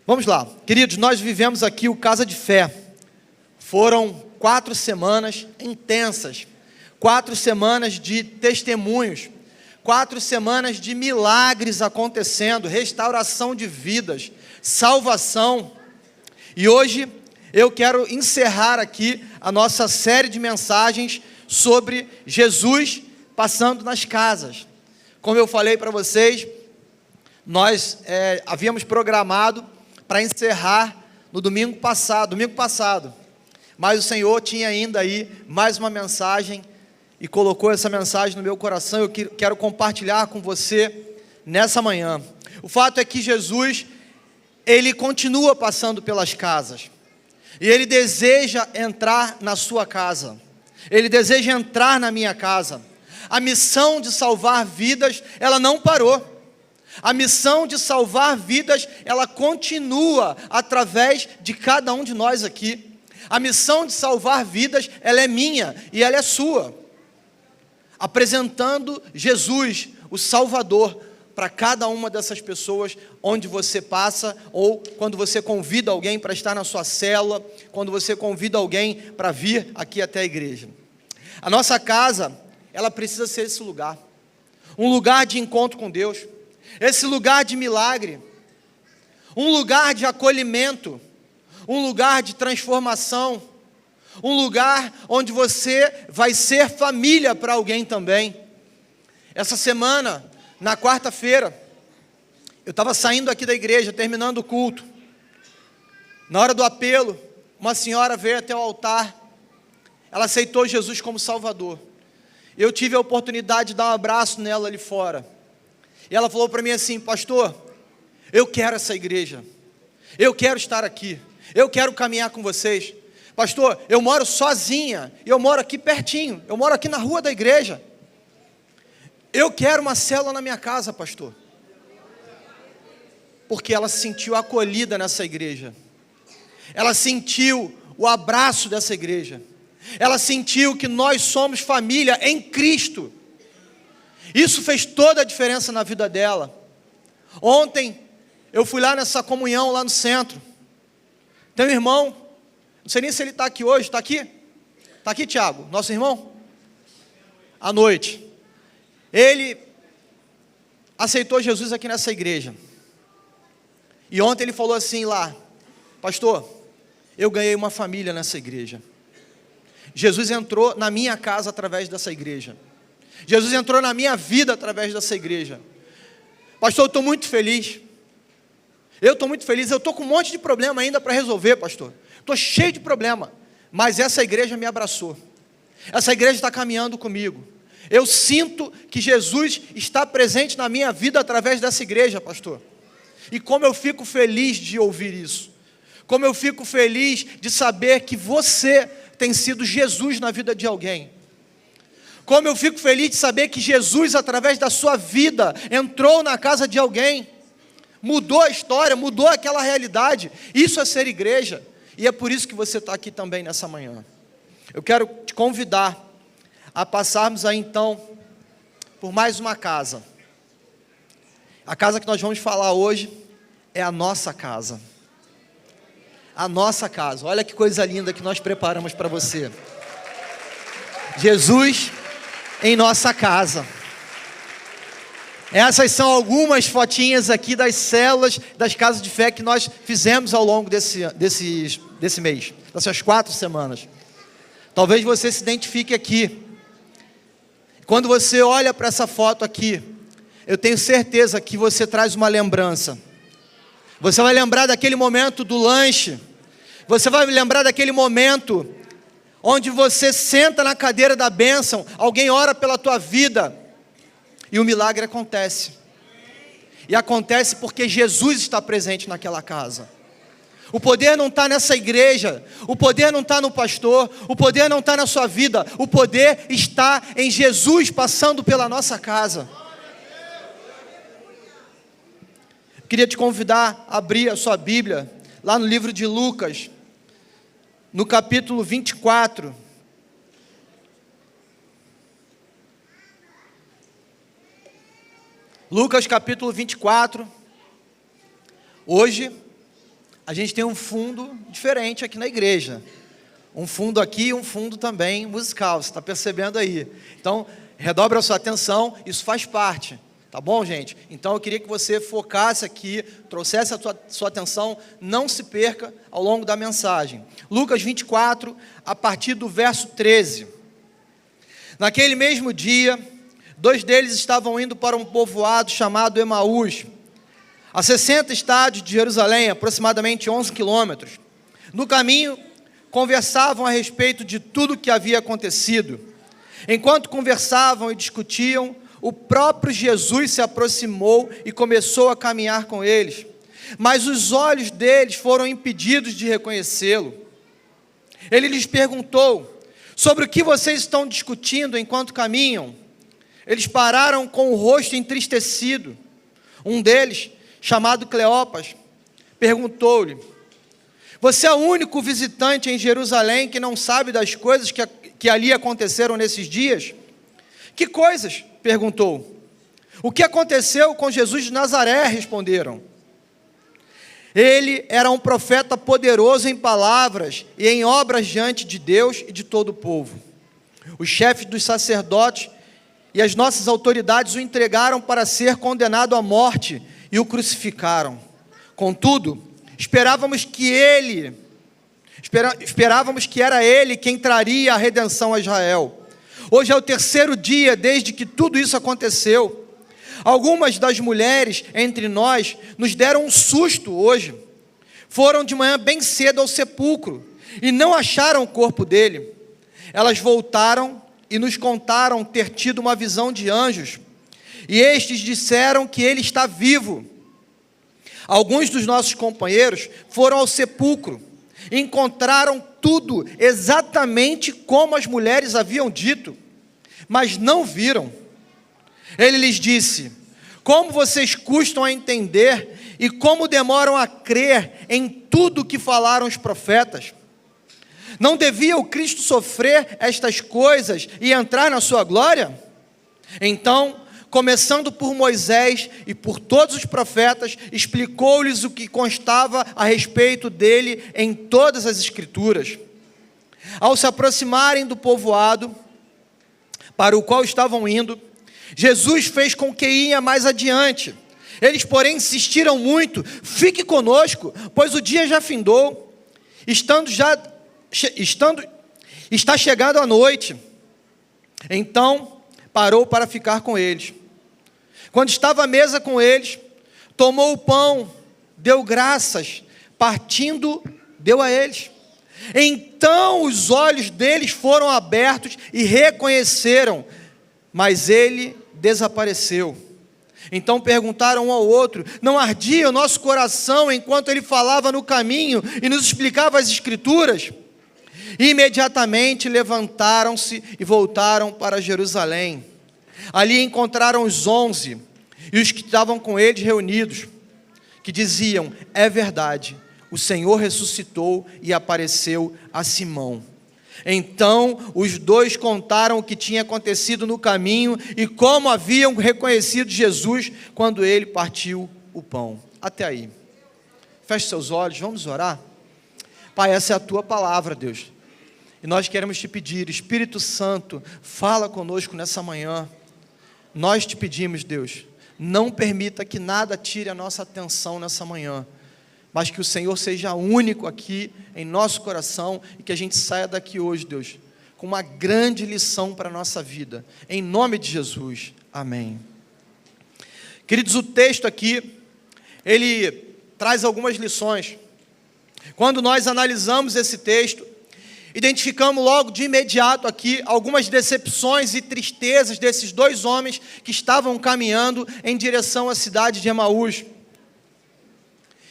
Vamos lá, queridos, nós vivemos aqui o Casa de Fé. Foram 4 semanas intensas, 4 semanas de testemunhos, 4 semanas de milagres acontecendo, restauração de vidas, salvação. E hoje eu quero encerrar aqui a nossa série de mensagens sobre Jesus passando nas casas. Como eu falei para vocês, nós havíamos programado para encerrar no domingo passado, mas o Senhor tinha ainda aí mais uma mensagem e colocou essa mensagem no meu coração. Eu quero compartilhar com você nessa manhã. O fato é que Jesus, Ele continua passando pelas casas, e Ele deseja entrar na sua casa, Ele deseja entrar na minha casa. A missão de salvar vidas, ela não parou. A missão de salvar vidas, ela continua através de cada um de nós aqui. A missão de salvar vidas, ela é minha e ela é sua. Apresentando Jesus, o Salvador, para cada uma dessas pessoas, onde você passa, ou quando você convida alguém para estar na sua célula, quando você convida alguém para vir aqui até a igreja. A nossa casa, ela precisa ser esse lugar, um lugar de encontro com Deus, esse lugar de milagre, um lugar de acolhimento, um lugar de transformação, um lugar onde você vai ser família para alguém também. Essa semana, na quarta-feira, eu estava saindo aqui da igreja, terminando o culto. Na hora do apelo, uma senhora veio até o altar, ela aceitou Jesus como Salvador. Eu tive a oportunidade de dar um abraço nela ali fora. E ela falou para mim assim: pastor, eu quero essa igreja, eu quero estar aqui, eu quero caminhar com vocês. Pastor, eu moro sozinha, eu moro aqui pertinho, eu moro aqui na rua da igreja. Eu quero uma célula na minha casa, pastor. Porque ela se sentiu acolhida nessa igreja, ela sentiu o abraço dessa igreja, ela sentiu que nós somos família em Cristo. Isso fez toda a diferença na vida dela. Ontem, eu fui lá nessa comunhão, lá no centro. Tem um irmão, não sei nem se ele está aqui hoje, está aqui? Está aqui, Tiago, nosso irmão? À noite. Ele aceitou Jesus aqui nessa igreja. E ontem ele falou assim lá: pastor, eu ganhei uma família nessa igreja. Jesus entrou na minha casa através dessa igreja. Jesus entrou na minha vida através dessa igreja. Pastor, eu estou muito feliz. Eu estou com um monte de problema ainda para resolver, pastor. Estou cheio de problema. Mas essa igreja me abraçou. Essa igreja está caminhando comigo. Eu sinto que Jesus está presente na minha vida através dessa igreja, pastor. E como eu fico feliz de ouvir isso. Como eu fico feliz de saber que você tem sido Jesus na vida de alguém. Como eu fico feliz de saber que Jesus, através da sua vida, entrou na casa de alguém, mudou a história, mudou aquela realidade. Isso é ser igreja, e é por isso que você está aqui também nessa manhã. Eu quero te convidar a passarmos aí então por mais uma casa. A casa que nós vamos falar hoje é a nossa casa. A nossa casa. Olha que coisa linda que nós preparamos para você. Jesus em nossa casa. Essas são algumas fotinhas aqui das células, das casas de fé que nós fizemos ao longo desse mês, dessas 4 semanas. Talvez você se identifique aqui. Quando você olha para essa foto aqui, eu tenho certeza que você traz uma lembrança. Você vai lembrar daquele momento do lanche. Você vai lembrar daquele momento onde você senta na cadeira da bênção, alguém ora pela tua vida, e o milagre acontece. E acontece porque Jesus está presente naquela casa. O poder não está nessa igreja, o poder não está no pastor, o poder não está na sua vida, o poder está em Jesus passando pela nossa casa. Eu queria te convidar a abrir a sua Bíblia, lá no livro de Lucas, no capítulo 24. Lucas capítulo 24. Hoje a gente tem um fundo diferente aqui na igreja. Um fundo aqui e um fundo também musical, você está percebendo aí. Então, redobra a sua atenção, isso faz parte, tá bom, gente? Então, eu queria que você focasse aqui, trouxesse a sua atenção, não se perca ao longo da mensagem. Lucas 24, a partir do verso 13. Naquele mesmo dia, 2 deles estavam indo para um povoado chamado Emaús, a 60 estádios de Jerusalém, aproximadamente 11 quilômetros. No caminho, conversavam a respeito de tudo o que havia acontecido. Enquanto conversavam e discutiam, o próprio Jesus se aproximou e começou a caminhar com eles. Mas os olhos deles foram impedidos de reconhecê-lo. Ele lhes perguntou: sobre o que vocês estão discutindo enquanto caminham? Eles pararam com o rosto entristecido. Um deles, chamado Cleopas, perguntou-lhe: você é o único visitante em Jerusalém que não sabe das coisas que ali aconteceram nesses dias? Que coisas? Perguntou. O que aconteceu com Jesus de Nazaré? Responderam. Ele era um profeta poderoso em palavras e em obras diante de Deus e de todo o povo. Os chefes dos sacerdotes e as nossas autoridades o entregaram para ser condenado à morte e o crucificaram. Contudo, esperávamos que era ele quem traria a redenção a Israel. Hoje é o 3º dia desde que tudo isso aconteceu. Algumas das mulheres entre nós nos deram um susto hoje. Foram de manhã bem cedo ao sepulcro e não acharam o corpo dele. Elas voltaram e nos contaram ter tido uma visão de anjos, e estes disseram que ele está vivo. Alguns dos nossos companheiros foram ao sepulcro e encontraram tudo exatamente como as mulheres haviam dito, mas não viram. Ele lhes disse: como vocês custam a entender e como demoram a crer em tudo o que falaram os profetas? Não devia o Cristo sofrer estas coisas e entrar na sua glória? Então, começando por Moisés e por todos os profetas, explicou-lhes o que constava a respeito dele em todas as Escrituras. Ao se aproximarem do povoado para o qual estavam indo, Jesus fez com que ia mais adiante. Eles, porém, insistiram muito: fique conosco, pois o dia já findou, está chegando a noite. Então, parou para ficar com eles. Quando estava à mesa com eles, tomou o pão, deu graças, partindo, deu a eles. Então os olhos deles foram abertos e reconheceram, mas ele desapareceu. Então perguntaram um ao outro: não ardia o nosso coração enquanto ele falava no caminho e nos explicava as Escrituras? E imediatamente levantaram-se e voltaram para Jerusalém. Ali encontraram os 11 e os que estavam com eles reunidos, que diziam: é verdade, o Senhor ressuscitou e apareceu a Simão. Então os 2 contaram o que tinha acontecido no caminho e como haviam reconhecido Jesus quando ele partiu o pão. Até aí. Feche seus olhos, vamos orar. Pai, essa é a tua palavra, Deus. E nós queremos te pedir: Espírito Santo, fala conosco nessa manhã. Nós te pedimos, Deus, não permita que nada tire a nossa atenção nessa manhã, mas que o Senhor seja único aqui em nosso coração e que a gente saia daqui hoje, Deus, com uma grande lição para a nossa vida. Em nome de Jesus, amém. Queridos, o texto aqui, ele traz algumas lições. Quando nós analisamos esse texto, identificamos logo de imediato aqui algumas decepções e tristezas desses 2 homens que estavam caminhando em direção à cidade de Emaús.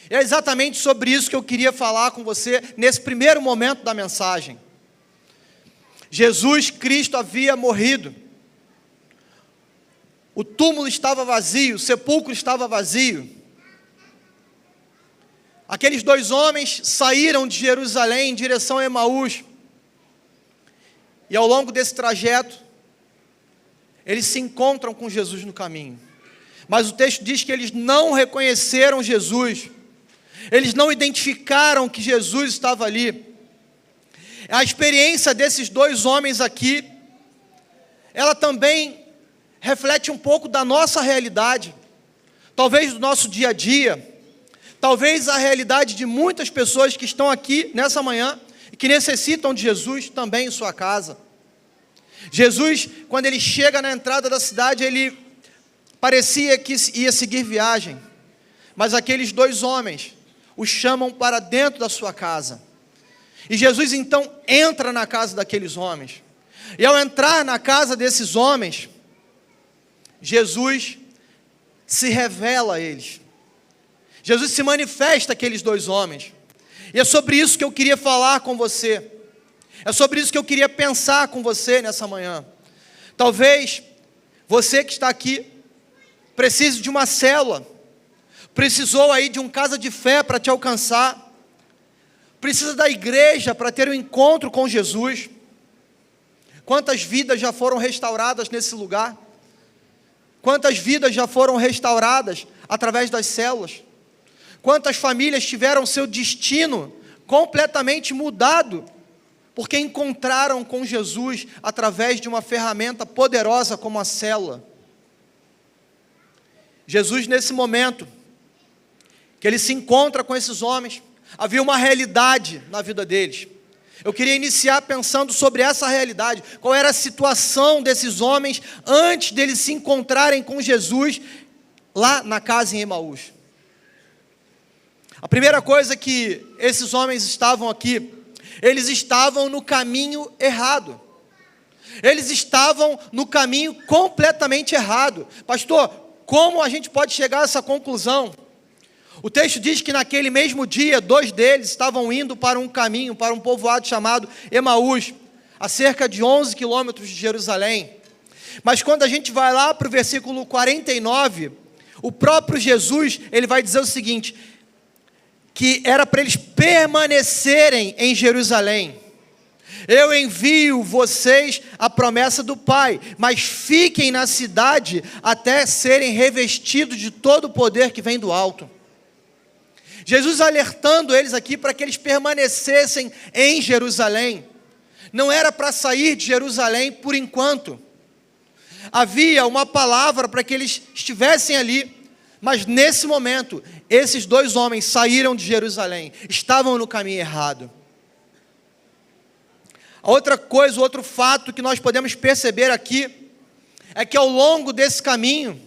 É exatamente sobre isso que eu queria falar com você nesse primeiro momento da mensagem. Jesus Cristo havia morrido. O túmulo estava vazio, o sepulcro estava vazio. Aqueles 2 homens saíram de Jerusalém em direção a Emaús. E ao longo desse trajeto, eles se encontram com Jesus no caminho. Mas o texto diz que eles não reconheceram Jesus. Eles não identificaram que Jesus estava ali. A experiência desses dois homens aqui, ela também reflete um pouco da nossa realidade, talvez do nosso dia a dia, talvez a realidade de muitas pessoas que estão aqui nessa manhã e que necessitam de Jesus também em sua casa. Jesus, quando ele chega na entrada da cidade, ele parecia que ia seguir viagem, mas aqueles dois homens o chamam para dentro da sua casa. E Jesus então entra na casa daqueles homens. E ao entrar na casa desses homens, Jesus se revela a eles. Jesus se manifesta àqueles dois homens. E é sobre isso que eu queria falar com você. É sobre isso que eu queria pensar com você nessa manhã. Talvez você que está aqui precise de uma célula, precisou aí de um casa de fé para te alcançar, precisa da igreja para ter um encontro com Jesus. Quantas vidas já foram restauradas nesse lugar? Quantas vidas já foram restauradas através das células? Quantas famílias tiveram seu destino completamente mudado, porque encontraram com Jesus através de uma ferramenta poderosa como a célula? Jesus, nesse momento que ele se encontra com esses homens, havia uma realidade na vida deles. Eu queria iniciar pensando sobre essa realidade. Qual era a situação desses homens antes deles se encontrarem com Jesus lá na casa em Emaús? A primeira coisa que esses homens estavam aqui, eles estavam no caminho errado. Eles estavam no caminho completamente errado. Pastor, como a gente pode chegar a essa conclusão? O texto diz que naquele mesmo dia, dois deles estavam indo para um caminho, para um povoado chamado Emaús, a cerca de 11 quilômetros de Jerusalém. Mas quando a gente vai lá para o versículo 49, o próprio Jesus, ele vai dizer o seguinte, que era para eles permanecerem em Jerusalém. Eu envio vocês a promessa do Pai, mas fiquem na cidade até serem revestidos de todo o poder que vem do alto. Jesus alertando eles aqui para que eles permanecessem em Jerusalém. Não era para sair de Jerusalém por enquanto. Havia uma palavra para que eles estivessem ali, mas nesse momento, esses dois homens saíram de Jerusalém, estavam no caminho errado. A outra coisa, outro fato que nós podemos perceber aqui, é que ao longo desse caminho,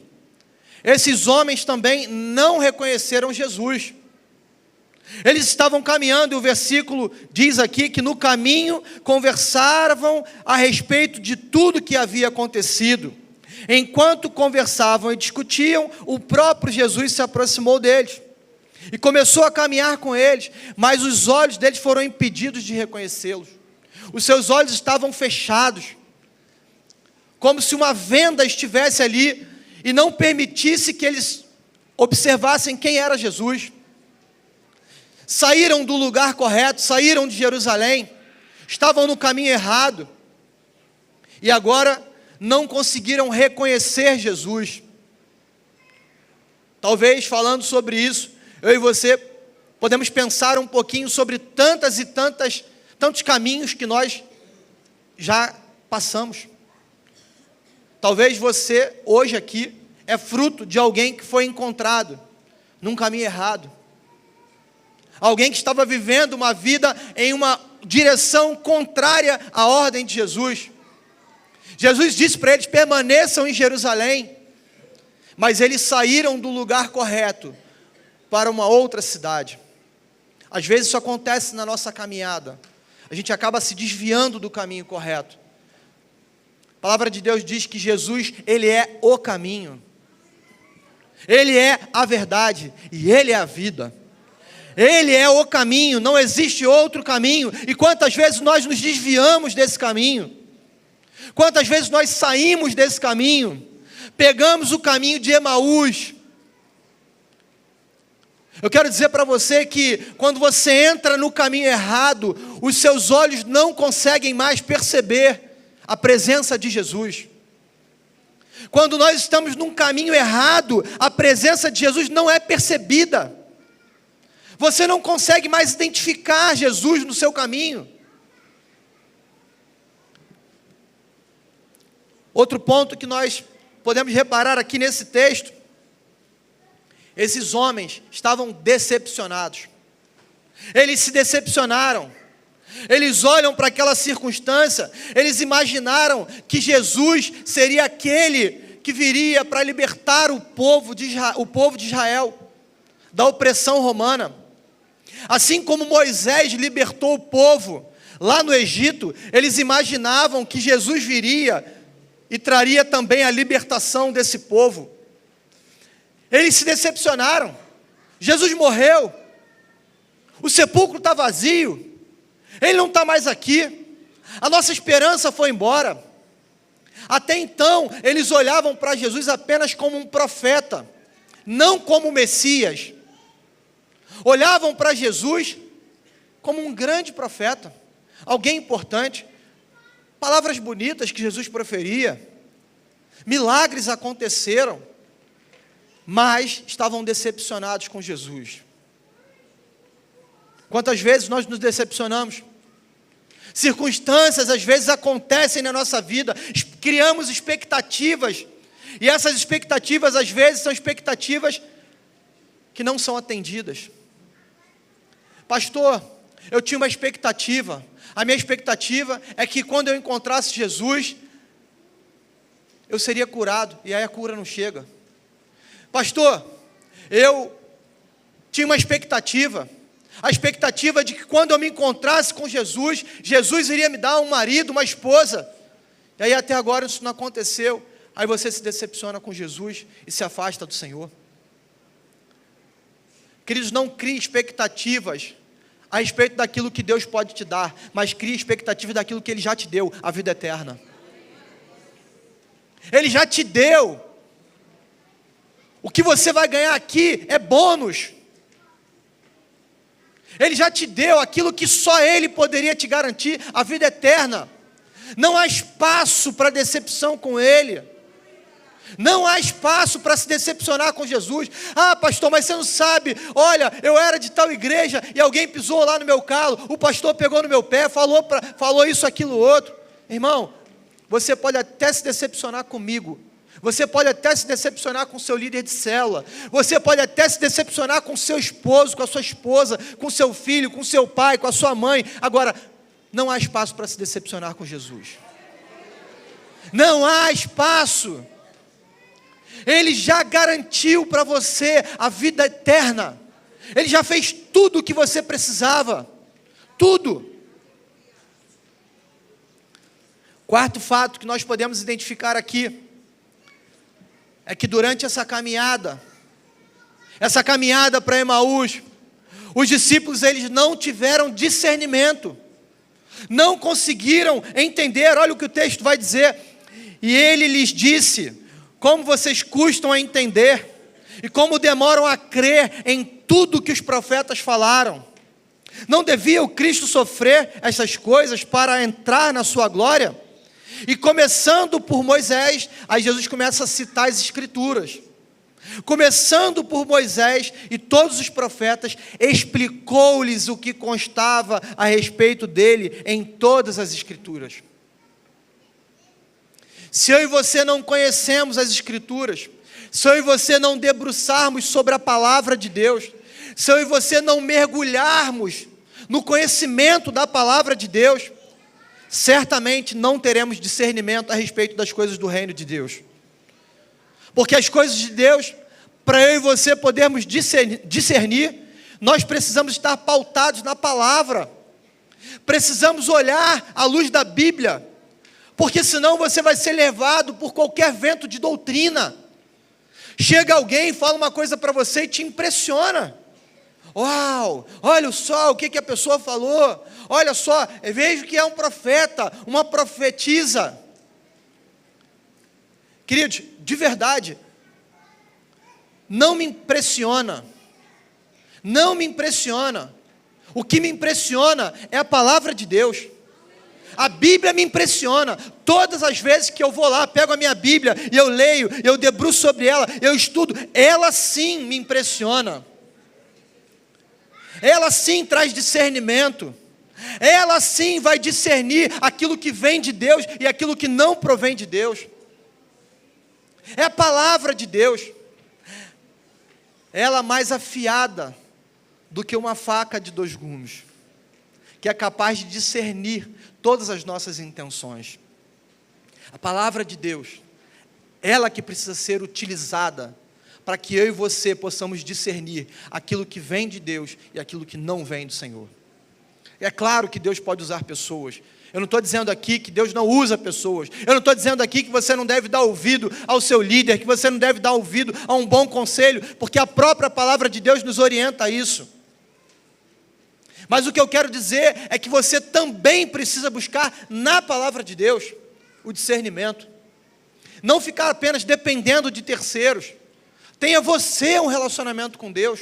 esses homens também não reconheceram Jesus. Eles estavam caminhando, e o versículo diz aqui que no caminho conversavam a respeito de tudo que havia acontecido. Enquanto conversavam e discutiam, o próprio Jesus se aproximou deles e começou a caminhar com eles, mas os olhos deles foram impedidos de reconhecê-los. Os seus olhos estavam fechados, como se uma venda estivesse ali e não permitisse que eles observassem quem era Jesus. Saíram do lugar correto, saíram de Jerusalém, estavam no caminho errado, e agora não conseguiram reconhecer Jesus. Talvez falando sobre isso, eu e você podemos pensar um pouquinho sobre tantos caminhos que nós já passamos. Talvez você, hoje aqui, é fruto de alguém que foi encontrado num caminho errado. Alguém que estava vivendo uma vida em uma direção contrária à ordem de Jesus. Jesus disse para eles, permaneçam em Jerusalém. Mas eles saíram do lugar correto para uma outra cidade. Às vezes isso acontece na nossa caminhada. A gente acaba se desviando do caminho correto. A palavra de Deus diz que Jesus, Ele é o caminho. Ele é a verdade e Ele é a vida. Ele é o caminho, não existe outro caminho. E quantas vezes nós nos desviamos desse caminho? Quantas vezes nós saímos desse caminho? Pegamos o caminho de Emaús. Eu quero dizer para você que quando você entra no caminho errado, os seus olhos não conseguem mais perceber a presença de Jesus. Quando nós estamos num caminho errado, a presença de Jesus não é percebida. Você não consegue mais identificar Jesus no seu caminho. Outro ponto que nós podemos reparar aqui nesse texto, esses homens estavam decepcionados. Eles se decepcionaram. Eles olham para aquela circunstância, eles imaginaram que Jesus seria aquele que viria para libertar o povo de Israel da opressão romana. Assim como Moisés libertou o povo lá no Egito, eles imaginavam que Jesus viria e traria também a libertação desse povo. Eles se decepcionaram. Jesus morreu, o sepulcro está vazio, Ele não está mais aqui, a nossa esperança foi embora. Até então, eles olhavam para Jesus apenas como um profeta, não como Messias. Olhavam para Jesus como um grande profeta, alguém importante, palavras bonitas que Jesus proferia, milagres aconteceram, mas estavam decepcionados com Jesus. Quantas vezes nós nos decepcionamos? Circunstâncias às vezes acontecem na nossa vida, criamos expectativas, e essas expectativas às vezes são expectativas que não são atendidas. Pastor, eu tinha uma expectativa, a minha expectativa é que quando eu encontrasse Jesus, eu seria curado, e aí a cura não chega. Pastor, eu tinha uma expectativa, a expectativa de que quando eu me encontrasse com Jesus, Jesus iria me dar um marido, uma esposa, e aí até agora isso não aconteceu, aí você se decepciona com Jesus e se afasta do Senhor. Queridos, não crie expectativas a respeito daquilo que Deus pode te dar, mas crie expectativas daquilo que Ele já te deu, a vida eterna. Ele já te deu. O que você vai ganhar aqui é bônus. Ele já te deu aquilo que só Ele poderia te garantir, a vida eterna. Não há espaço para decepção com Ele. Não há espaço para se decepcionar com Jesus. Ah, pastor, mas você não sabe, olha, eu era de tal igreja e alguém pisou lá no meu calo, o pastor pegou no meu pé, falou isso, aquilo, outro. Irmão, você pode até se decepcionar comigo, você pode até se decepcionar com o seu líder de célula, você pode até se decepcionar com o seu esposo, com a sua esposa, com o seu filho, com o seu pai, com a sua mãe. Agora, não há espaço para se decepcionar com Jesus. Não há espaço. Ele já garantiu para você a vida eterna. Ele já fez tudo o que você precisava. Tudo. Quarto fato que nós podemos identificar aqui é que durante essa caminhada para Emaús, os discípulos eles não tiveram discernimento, não conseguiram entender. Olha o que o texto vai dizer. E ele lhes disse: como vocês custam a entender e como demoram a crer em tudo que os profetas falaram. Não devia o Cristo sofrer essas coisas para entrar na sua glória? E começando por Moisés, aí Jesus começa a citar as Escrituras. Começando por Moisés e todos os profetas, explicou-lhes o que constava a respeito dele em todas as Escrituras. Se eu e você não conhecemos as Escrituras, se eu e você não debruçarmos sobre a palavra de Deus, se eu e você não mergulharmos no conhecimento da palavra de Deus, certamente não teremos discernimento a respeito das coisas do reino de Deus. Porque as coisas de Deus, para eu e você podermos discernir, nós precisamos estar pautados na palavra. Precisamos olhar à luz da Bíblia, porque senão você vai ser levado por qualquer vento de doutrina. Chega alguém, fala uma coisa para você e te impressiona. Uau, olha só o que a pessoa falou. Olha só, eu vejo que é um profeta, uma profetisa. Queridos, de verdade, não me impressiona. Não me impressiona. O que me impressiona é a palavra de Deus. A Bíblia me impressiona. Todas as vezes que eu vou lá, pego a minha Bíblia e eu leio, eu debruço sobre ela, eu estudo, ela sim me impressiona. Ela sim traz discernimento. Ela sim vai discernir aquilo que vem de Deus e aquilo que não provém de Deus. É a palavra de Deus. Ela mais afiada do que uma faca de 2 gumes, que é capaz de discernir todas as nossas intenções. A palavra de Deus, ela que precisa ser utilizada para que eu e você possamos discernir aquilo que vem de Deus e aquilo que não vem do Senhor. É claro que Deus pode usar pessoas. Eu não estou dizendo aqui que Deus não usa pessoas. Eu não estou dizendo aqui que você não deve dar ouvido ao seu líder, que você não deve dar ouvido a um bom conselho, porque a própria palavra de Deus nos orienta a isso. Mas o que eu quero dizer é que você também precisa buscar na palavra de Deus o discernimento. Não ficar apenas dependendo de terceiros. Tenha você um relacionamento com Deus.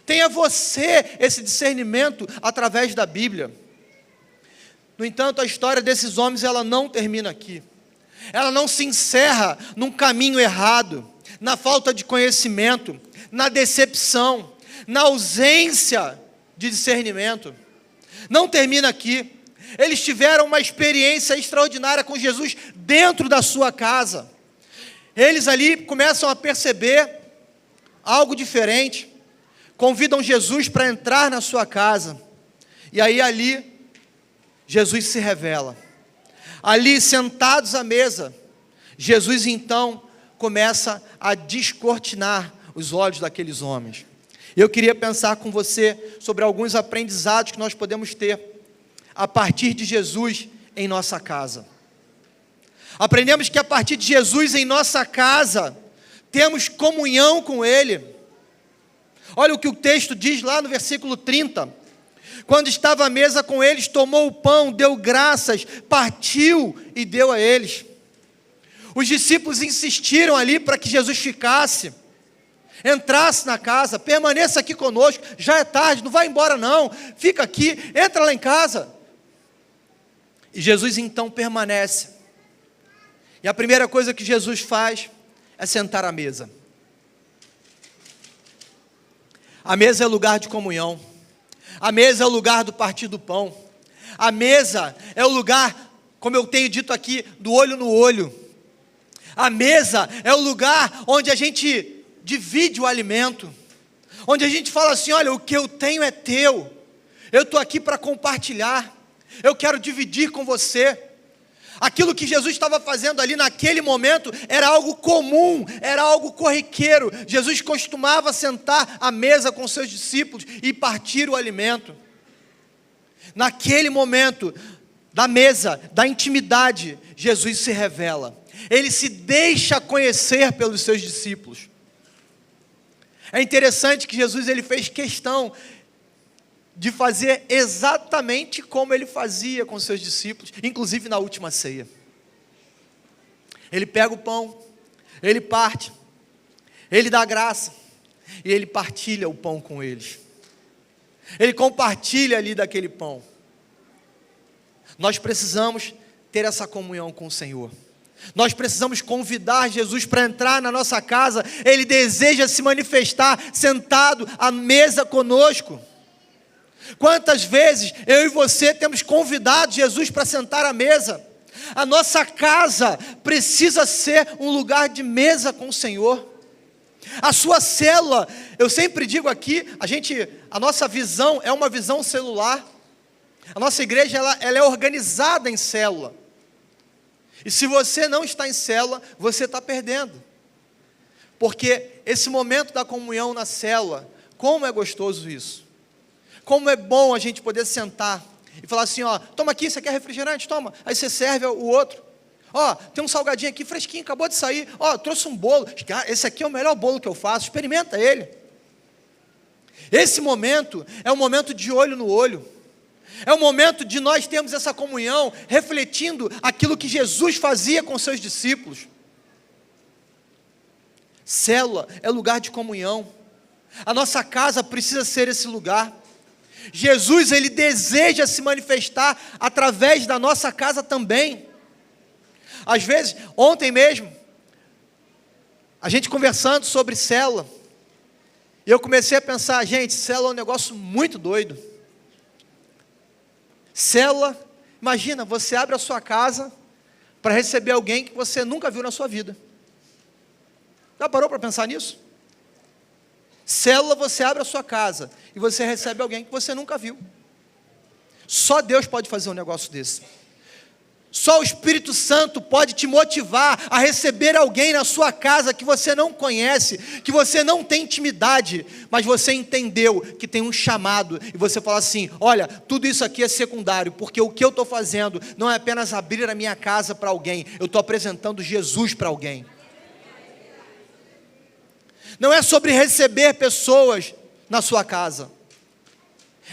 Tenha você esse discernimento através da Bíblia. No entanto, a história desses homens, ela não termina aqui. Ela não se encerra num caminho errado, na falta de conhecimento, na decepção, na ausência de discernimento. Não termina aqui. Eles tiveram uma experiência extraordinária com Jesus dentro da sua casa. Eles ali começam a perceber algo diferente. Convidam Jesus para entrar na sua casa. E aí ali Jesus se revela. Ali sentados à mesa, Jesus então começa a descortinar os olhos daqueles homens. Eu queria pensar com você sobre alguns aprendizados que nós podemos ter a partir de Jesus em nossa casa. Aprendemos que a partir de Jesus em nossa casa, temos comunhão com Ele. Olha o que o texto diz lá no versículo 30. Quando estava à mesa com eles, tomou o pão, deu graças, partiu e deu a eles. Os discípulos insistiram ali para que Jesus ficasse, entrasse na casa, permaneça aqui conosco, já é tarde, não vai embora não, fica aqui, entra lá em casa. E Jesus então permanece. E a primeira coisa que Jesus faz é sentar à mesa. A mesa é lugar de comunhão. A mesa é o lugar do partir do pão. A mesa é o lugar, como eu tenho dito aqui, do olho no olho. A mesa é o lugar onde a gente divide o alimento. Onde a gente fala assim, olha, o que eu tenho é teu. Eu estou aqui para compartilhar. Eu quero dividir com você. Aquilo que Jesus estava fazendo ali naquele momento era algo comum, era algo corriqueiro. Jesus costumava sentar à mesa com seus discípulos e partir o alimento. Naquele momento da mesa, da intimidade, Jesus se revela. Ele se deixa conhecer pelos seus discípulos. É interessante que Jesus ele fez questão de fazer exatamente como ele fazia com seus discípulos, inclusive na última ceia. Ele pega o pão, ele parte, ele dá graça, e ele partilha o pão com eles. Ele compartilha ali daquele pão. Nós precisamos ter essa comunhão com o Senhor. Nós precisamos convidar Jesus para entrar na nossa casa. Ele deseja se manifestar sentado à mesa conosco. Quantas vezes eu e você temos convidado Jesus para sentar à mesa? A nossa casa precisa ser um lugar de mesa com o Senhor. A sua célula, eu sempre digo aqui, a nossa visão é uma visão celular. A nossa igreja ela é organizada em célula. E se você não está em célula, você está perdendo. Porque esse momento da comunhão na célula, como é gostoso isso. Como é bom a gente poder sentar e falar assim, ó, toma aqui, você quer refrigerante? Toma. Aí você serve o outro. Ó, tem um salgadinho aqui fresquinho, acabou de sair. Ó, trouxe um bolo. Esse aqui é o melhor bolo que eu faço, experimenta ele. Esse momento é um momento de olho no olho. É o momento de nós termos essa comunhão, refletindo aquilo que Jesus fazia com seus discípulos. Célula é lugar de comunhão. A nossa casa precisa ser esse lugar. Jesus, ele deseja se manifestar através da nossa casa também. Às vezes, ontem mesmo, a gente conversando sobre célula, E eu comecei a pensar, gente, célula é um negócio muito doido. Célula, imagina, você abre a sua casa para receber alguém que você nunca viu na sua vida. Já parou para pensar nisso? Célula, você abre a sua casa e você recebe alguém que você nunca viu. Só Deus pode fazer um negócio desse. Só o Espírito Santo pode te motivar a receber alguém na sua casa que você não conhece, que você não tem intimidade, mas você entendeu que tem um chamado, e você fala assim, olha, tudo isso aqui é secundário, porque o que eu estou fazendo não é apenas abrir a minha casa para alguém, eu estou apresentando Jesus para alguém. Não é sobre receber pessoas na sua casa,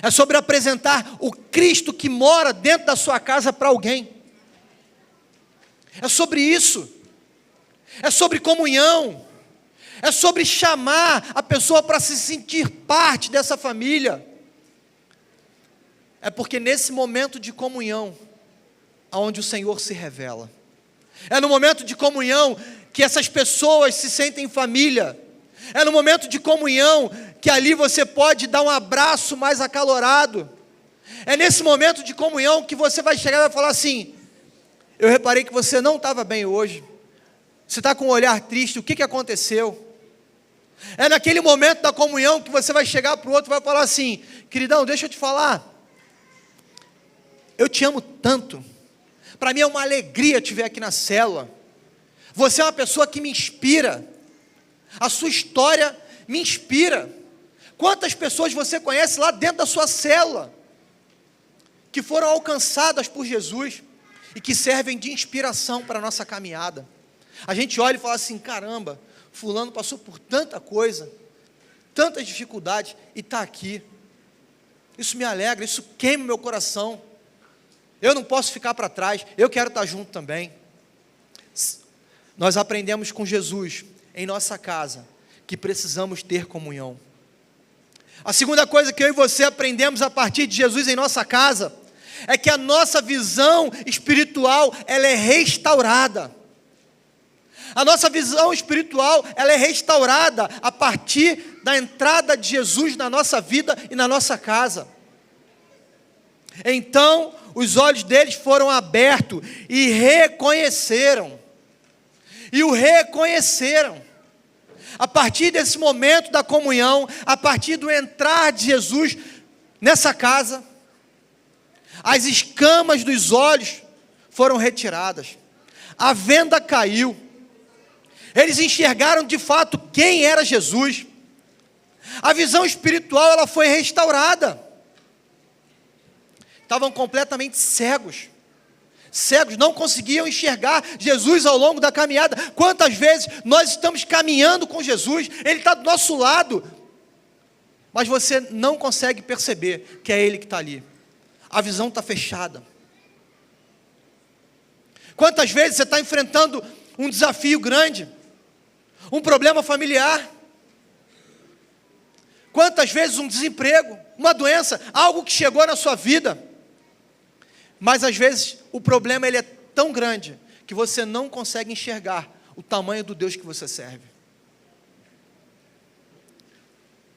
é sobre apresentar o Cristo que mora dentro da sua casa para alguém. É sobre isso, é sobre comunhão, é sobre chamar a pessoa para se sentir parte dessa família. É porque nesse momento de comunhão, onde o Senhor se revela, é no momento de comunhão que essas pessoas se sentem família, é no momento de comunhão que ali você pode dar um abraço mais acalorado, é nesse momento de comunhão que você vai chegar e vai falar assim, eu reparei que você não estava bem hoje, você está com um olhar triste, o que aconteceu? É naquele momento da comunhão que você vai chegar para o outro e vai falar assim, queridão, deixa eu te falar, eu te amo tanto, para mim é uma alegria te ver aqui na célula, você é uma pessoa que me inspira, a sua história me inspira. Quantas pessoas você conhece lá dentro da sua célula, que foram alcançadas por Jesus, e que servem de inspiração para a nossa caminhada. A gente olha e fala assim, caramba, fulano passou por tanta coisa, tantas dificuldades, e está aqui. Isso me alegra, isso queima o meu coração. Eu não posso ficar para trás, eu quero estar junto também. Nós aprendemos com Jesus, em nossa casa, que precisamos ter comunhão. A segunda coisa que eu e você aprendemos a partir de Jesus em nossa casa, é que a nossa visão espiritual, ela é restaurada. A nossa visão espiritual, ela é restaurada a partir da entrada de Jesus na nossa vida e na nossa casa. Então, os olhos deles foram abertos e reconheceram. E o reconheceram. A partir desse momento da comunhão, a partir do entrar de Jesus nessa casa, as escamas dos olhos foram retiradas, a venda caiu, eles enxergaram de fato quem era Jesus, a visão espiritual ela foi restaurada, estavam completamente cegos, não conseguiam enxergar Jesus ao longo da caminhada. Quantas vezes nós estamos caminhando com Jesus, Ele está do nosso lado, mas você não consegue perceber que é Ele que está ali, a visão está fechada. Quantas vezes você está enfrentando um desafio grande, um problema familiar, quantas vezes um desemprego, uma doença, algo que chegou na sua vida, mas às vezes o problema ele é tão grande, que você não consegue enxergar o tamanho do Deus que você serve.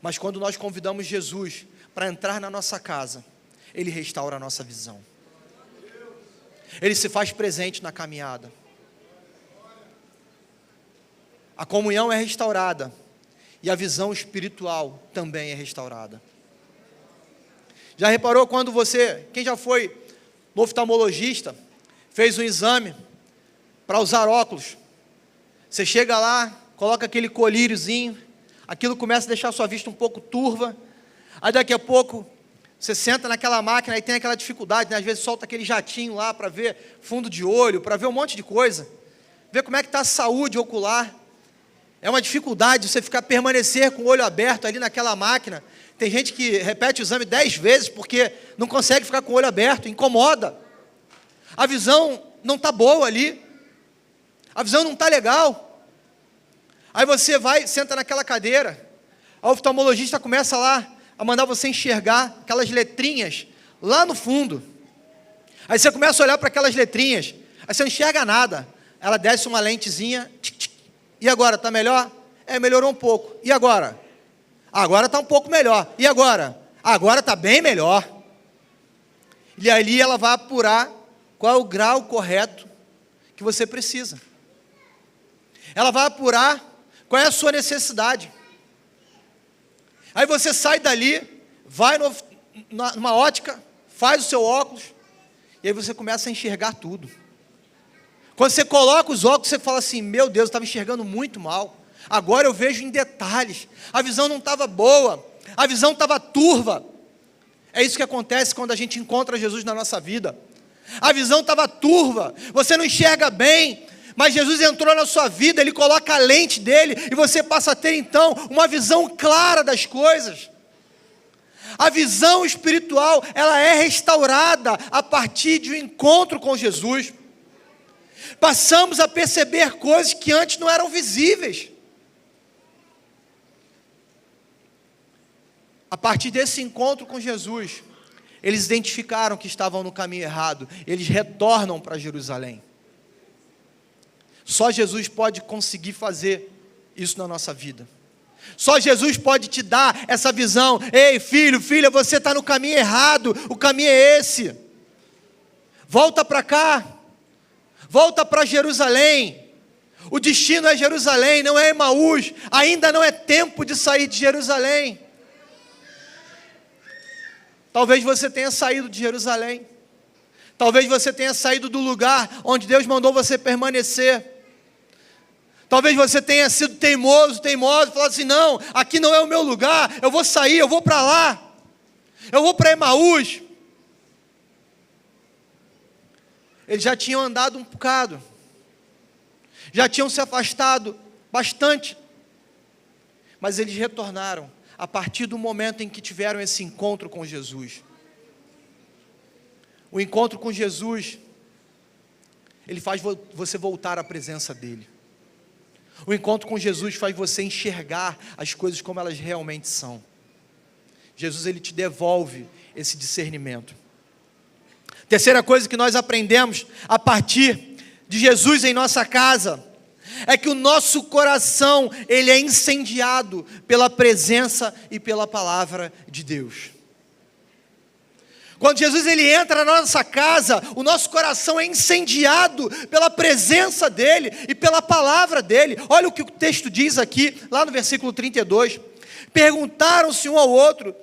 Mas quando nós convidamos Jesus para entrar na nossa casa, Ele restaura a nossa visão. Ele se faz presente na caminhada. A comunhão é restaurada e a visão espiritual também é restaurada. Já reparou quando você, quem já foi no oftalmologista, fez um exame para usar óculos, você chega lá, coloca aquele colíriozinho, aquilo começa a deixar a sua vista um pouco turva, aí daqui a pouco você senta naquela máquina e tem aquela dificuldade, né? Às vezes solta aquele jatinho lá para ver fundo de olho, para ver um monte de coisa, ver como é que está a saúde ocular. É uma dificuldade você permanecer com o olho aberto ali naquela máquina. Tem gente que repete o exame 10 vezes porque não consegue ficar com o olho aberto, incomoda. A visão não está boa ali, a visão não está legal. Aí você vai, senta naquela cadeira, a oftalmologista começa lá a mandar você enxergar aquelas letrinhas lá no fundo. Aí você começa a olhar para aquelas letrinhas, aí você não enxerga nada. Ela desce uma lentezinha, tic, tic, e agora, está melhor? Melhorou um pouco. E agora? Agora está um pouco melhor. E agora? Agora está bem melhor. E ali ela vai apurar qual é o grau correto que você precisa. Ela vai apurar qual é a sua necessidade. Aí você sai dali, vai numa ótica, faz o seu óculos, e aí você começa a enxergar tudo. Quando você coloca os óculos, você fala assim, meu Deus, eu estava enxergando muito mal. Agora eu vejo em detalhes. A visão não estava boa, a visão estava turva. É isso que acontece quando a gente encontra Jesus na nossa vida. A visão estava turva, você não enxerga bem, mas Jesus entrou na sua vida, Ele coloca a lente dele, e você passa a ter então uma visão clara das coisas. A visão espiritual, ela é restaurada a partir de um encontro com Jesus. Passamos a perceber coisas que antes não eram visíveis. A partir desse encontro com Jesus, eles identificaram que estavam no caminho errado, eles retornam para Jerusalém. Só Jesus pode conseguir fazer isso na nossa vida. Só Jesus pode te dar essa visão. Ei, filho, filha, você está no caminho errado, o caminho é esse. Volta para cá, volta para Jerusalém. O destino é Jerusalém, não é Emaús. Ainda não é tempo de sair de Jerusalém. Talvez você tenha saído de Jerusalém. Talvez você tenha saído do lugar onde Deus mandou você permanecer. Talvez você tenha sido teimoso, falado assim, não, aqui não é o meu lugar, eu vou sair, eu vou para lá. Eu vou para Emaús. Eles já tinham andado um bocado. Já tinham se afastado bastante. Mas eles retornaram a partir do momento em que tiveram esse encontro com Jesus. O encontro com Jesus, ele faz você voltar à presença dEle. O encontro com Jesus faz você enxergar as coisas como elas realmente são. Jesus, ele te devolve esse discernimento. Terceira coisa que nós aprendemos a partir de Jesus em nossa casa é que o nosso coração, ele é incendiado pela presença e pela palavra de Deus. Quando Jesus ele entra na nossa casa, o nosso coração é incendiado pela presença dEle e pela palavra dEle. Olha o que o texto diz aqui, lá no versículo 32. Perguntaram-se um ao outro,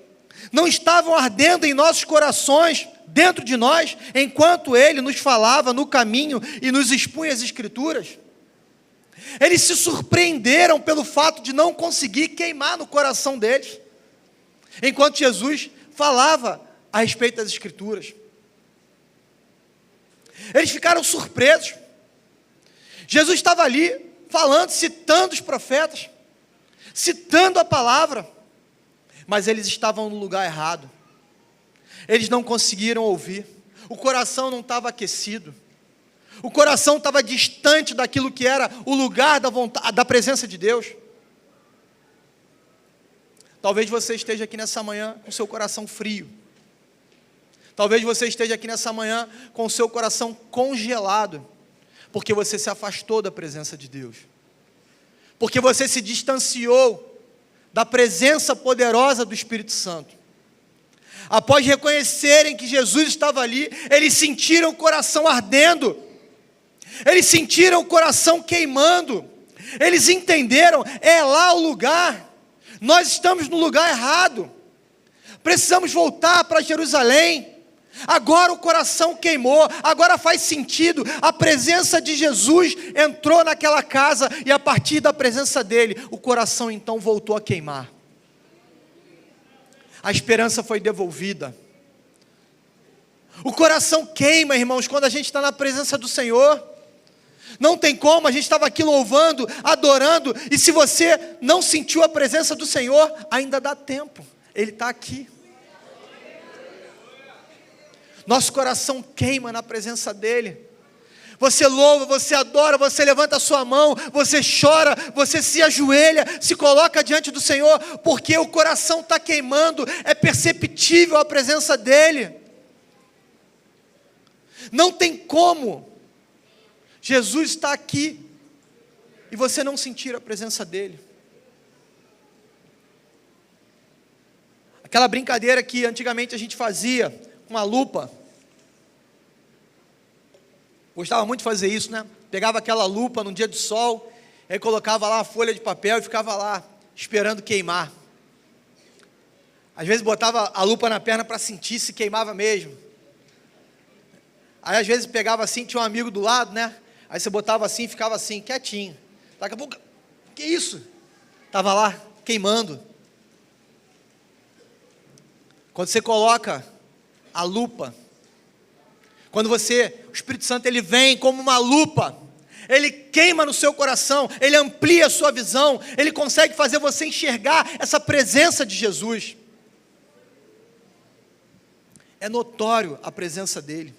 não estavam ardendo em nossos corações, dentro de nós, enquanto Ele nos falava no caminho e nos expunha as Escrituras? Eles se surpreenderam pelo fato de não conseguir queimar no coração deles, enquanto Jesus falava a respeito das Escrituras. Eles ficaram surpresos. Jesus estava ali falando, citando os profetas, citando a palavra, mas eles estavam no lugar errado. Eles não conseguiram ouvir, o coração não estava aquecido, o coração estava distante daquilo que era o lugar da vontade, da presença de Deus. Talvez você esteja aqui nessa manhã com seu coração frio. Talvez você esteja aqui nessa manhã com o seu coração congelado, porque você se afastou da presença de Deus, porque você se distanciou da presença poderosa do Espírito Santo. Após reconhecerem que Jesus estava ali, eles sentiram o coração ardendo, eles sentiram o coração queimando, eles entenderam, é lá o lugar, nós estamos no lugar errado, precisamos voltar para Jerusalém. Agora o coração queimou, agora faz sentido, a presença de Jesus entrou naquela casa, e a partir da presença dele, o coração então voltou a queimar. A esperança foi devolvida. O coração queima, irmãos, quando a gente está na presença do Senhor. Não tem como, a gente estava aqui louvando, adorando, e se você não sentiu a presença do Senhor, ainda dá tempo, Ele está aqui. Nosso coração queima na presença dEle. Você louva, você adora, você levanta a sua mão, você chora, você se ajoelha, se coloca diante do Senhor, porque o coração está queimando, é perceptível a presença dEle. Não tem como Jesus está aqui e você não sentir a presença dEle. Aquela brincadeira que antigamente a gente fazia com uma lupa. Gostava muito de fazer isso, né? Pegava aquela lupa num dia de sol, aí colocava lá a folha de papel e ficava lá, esperando queimar. Às vezes botava a lupa na perna para sentir se queimava mesmo. Aí às vezes pegava assim, tinha um amigo do lado, né? Aí você botava assim e ficava assim, quietinho. Daqui a pouco, que isso? Estava lá, queimando. Quando você coloca a lupa, quando o Espírito Santo ele vem como uma lupa, ele queima no seu coração, ele amplia a sua visão, ele consegue fazer você enxergar essa presença de Jesus. É notório a presença dele.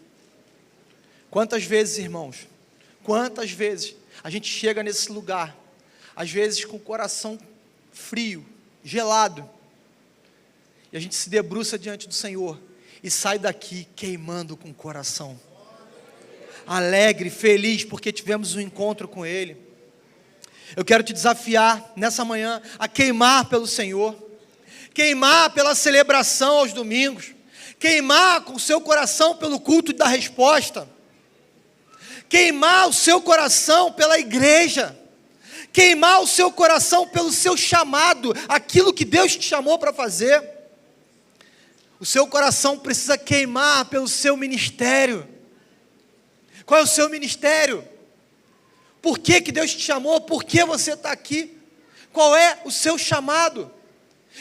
Quantas vezes, irmãos, quantas vezes a gente chega nesse lugar, às vezes com o coração frio, gelado, e a gente se debruça diante do Senhor, e sai daqui queimando com o coração, alegre, feliz, porque tivemos um encontro com Ele. Eu quero te desafiar nessa manhã a queimar pelo Senhor, queimar pela celebração aos domingos, queimar com o seu coração pelo culto da resposta, queimar o seu coração pela igreja, queimar o seu coração pelo seu chamado, aquilo que Deus te chamou para fazer. O seu coração precisa queimar pelo seu ministério. Qual é o seu ministério? Por que Deus te chamou? Por que você está aqui? Qual é o seu chamado?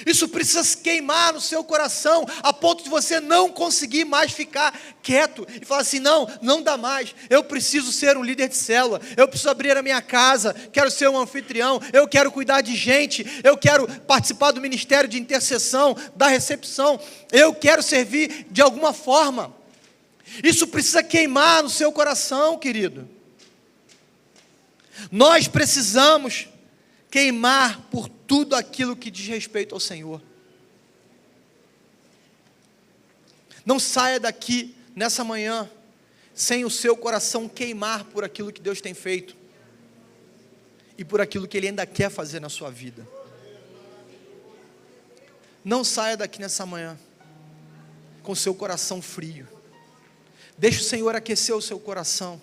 Isso precisa se queimar no seu coração, a ponto de você não conseguir mais ficar quieto e falar assim, não dá mais, eu preciso ser um líder de célula, eu preciso abrir a minha casa, quero ser um anfitrião, eu quero cuidar de gente, eu quero participar do ministério de intercessão, da recepção, eu quero servir de alguma forma. Isso precisa queimar no seu coração, querido. Nós precisamos queimar por tudo aquilo que diz respeito ao Senhor. Não saia daqui nessa manhã sem o seu coração queimar por aquilo que Deus tem feito e por aquilo que Ele ainda quer fazer na sua vida. Não saia daqui nessa manhã com o seu coração frio. Deixe o Senhor aquecer o seu coração.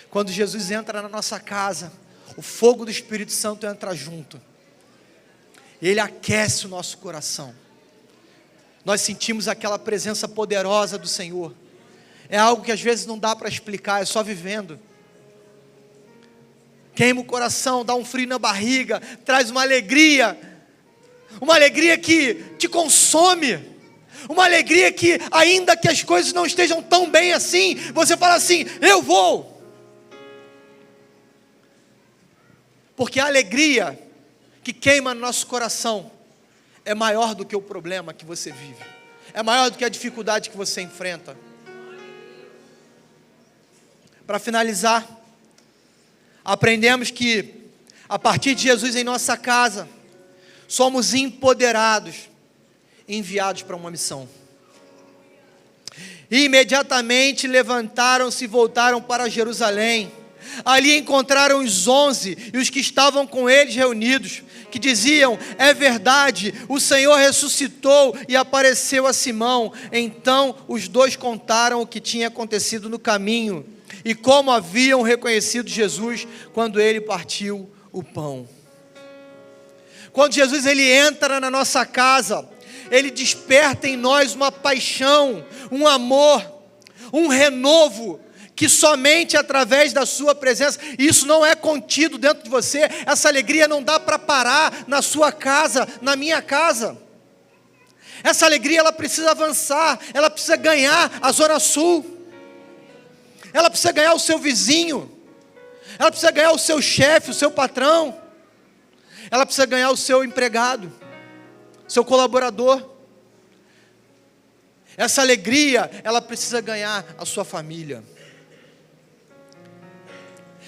Quando Jesus entra na nossa casa, o fogo do Espírito Santo entra junto. Ele aquece o nosso coração. Nós sentimos aquela presença poderosa do Senhor. É algo que às vezes não dá para explicar, é só vivendo. Queima o coração, dá um frio na barriga, traz uma alegria que te consome. Uma alegria que, ainda que as coisas não estejam tão bem assim, você fala assim, eu vou. Porque a alegria que queima no nosso coração é maior do que o problema que você vive, é maior do que a dificuldade que você enfrenta. Para finalizar, aprendemos que a partir de Jesus em nossa casa, somos empoderados, enviados para uma missão. E imediatamente levantaram-se e voltaram para Jerusalém. Ali encontraram os 11 e os que estavam com eles reunidos, que diziam, é verdade, o Senhor ressuscitou e apareceu a Simão. Então os dois contaram o que tinha acontecido no caminho e como haviam reconhecido Jesus quando ele partiu o pão. Quando Jesus ele entra na nossa casa, ele desperta em nós uma paixão, um amor, um renovo, que somente através da sua presença, isso não é contido dentro de você, essa alegria não dá para parar na sua casa, na minha casa. Essa alegria ela precisa avançar, ela precisa ganhar a Zona Sul, ela precisa ganhar o seu vizinho, ela precisa ganhar o seu chefe, o seu patrão, ela precisa ganhar o seu empregado, seu colaborador. Essa alegria, ela precisa ganhar a sua família.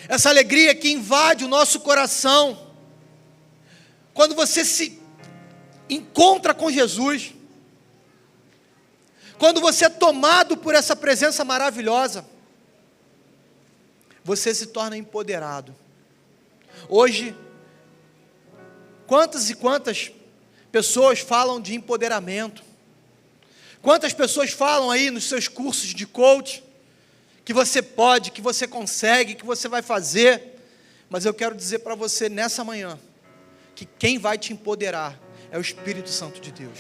Essa alegria que invade o nosso coração, quando você se encontra com Jesus, quando você é tomado por essa presença maravilhosa, você se torna empoderado. Hoje, quantas e quantas pessoas falam de empoderamento? Quantas pessoas falam aí nos seus cursos de coach, que você pode, que você consegue, que você vai fazer? Mas eu quero dizer para você nessa manhã, que quem vai te empoderar é o Espírito Santo de Deus.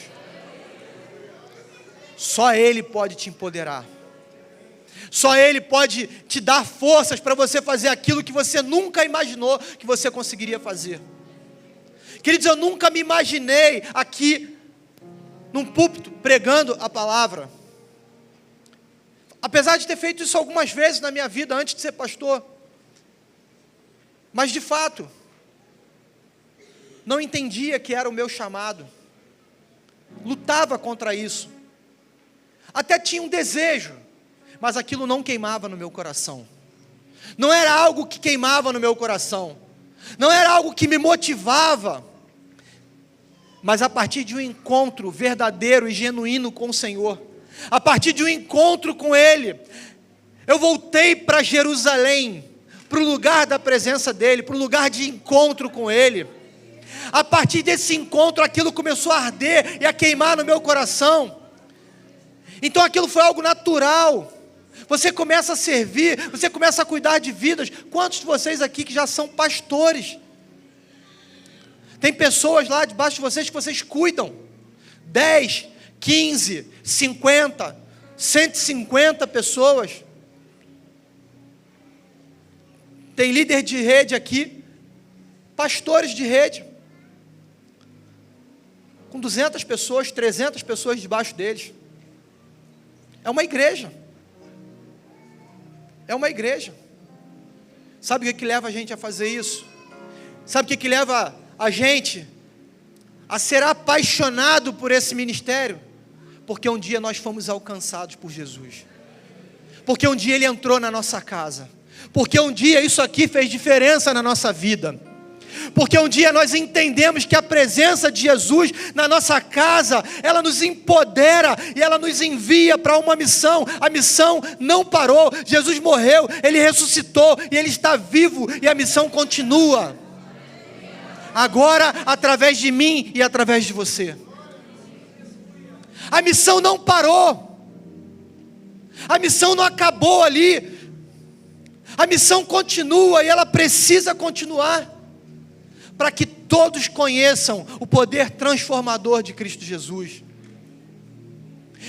Só Ele pode te empoderar. Só Ele pode te dar forças para você fazer aquilo que você nunca imaginou que você conseguiria fazer. Queridos, eu nunca me imaginei aqui, num púlpito, pregando a palavra. Apesar de ter feito isso algumas vezes na minha vida, antes de ser pastor. Mas de fato, não entendia que era o meu chamado. Lutava contra isso. Até tinha um desejo, mas aquilo não queimava no meu coração. Não era algo que queimava no meu coração. Não era algo que me motivava. Mas a partir de um encontro verdadeiro e genuíno com o Senhor, a partir de um encontro com Ele, eu voltei para Jerusalém, para o lugar da presença dEle, para o lugar de encontro com Ele. A partir desse encontro, aquilo começou a arder e a queimar no meu coração. Então aquilo foi algo natural. Você começa a servir, você começa a cuidar de vidas. Quantos de vocês aqui que já são pastores? Tem pessoas lá debaixo de vocês que vocês cuidam. 10, 15, 50, 150 pessoas. Tem líder de rede aqui, pastores de rede, com 200 pessoas, 300 pessoas debaixo deles. É uma igreja. É uma igreja. Sabe o que leva a gente a fazer isso? Sabe o que leva a gente a ser apaixonado por esse ministério? Porque um dia nós fomos alcançados por Jesus. Porque um dia Ele entrou na nossa casa. Porque um dia isso aqui fez diferença na nossa vida. Porque um dia nós entendemos que a presença de Jesus na nossa casa, ela nos empodera e ela nos envia para uma missão. A missão não parou. Jesus morreu, Ele ressuscitou e Ele está vivo e a missão continua. Agora, através de mim e através de você. A missão não parou. A missão não acabou ali. A missão continua e ela precisa continuar. Para que todos conheçam o poder transformador de Cristo Jesus.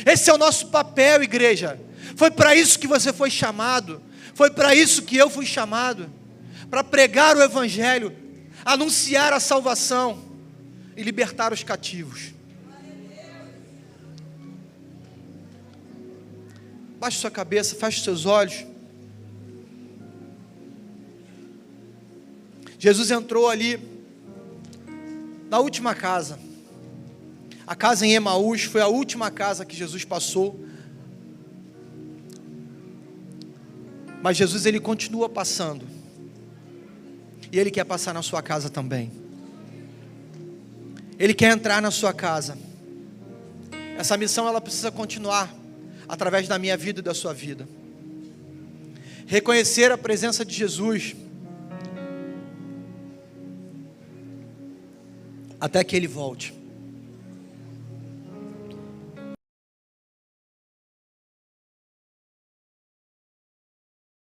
Esse é o nosso papel, igreja. Foi para isso que você foi chamado. Foi para isso que eu fui chamado. Para pregar o Evangelho, anunciar a salvação e libertar os cativos. Baixe sua cabeça, feche seus olhos. Jesus entrou ali na última casa. A casa em Emaús foi a última casa que Jesus passou. Mas Jesus, Ele continua passando. E Ele quer passar na sua casa também. Ele quer entrar na sua casa. Essa missão ela precisa continuar através da minha vida e da sua vida. Reconhecer a presença de Jesus até que Ele volte.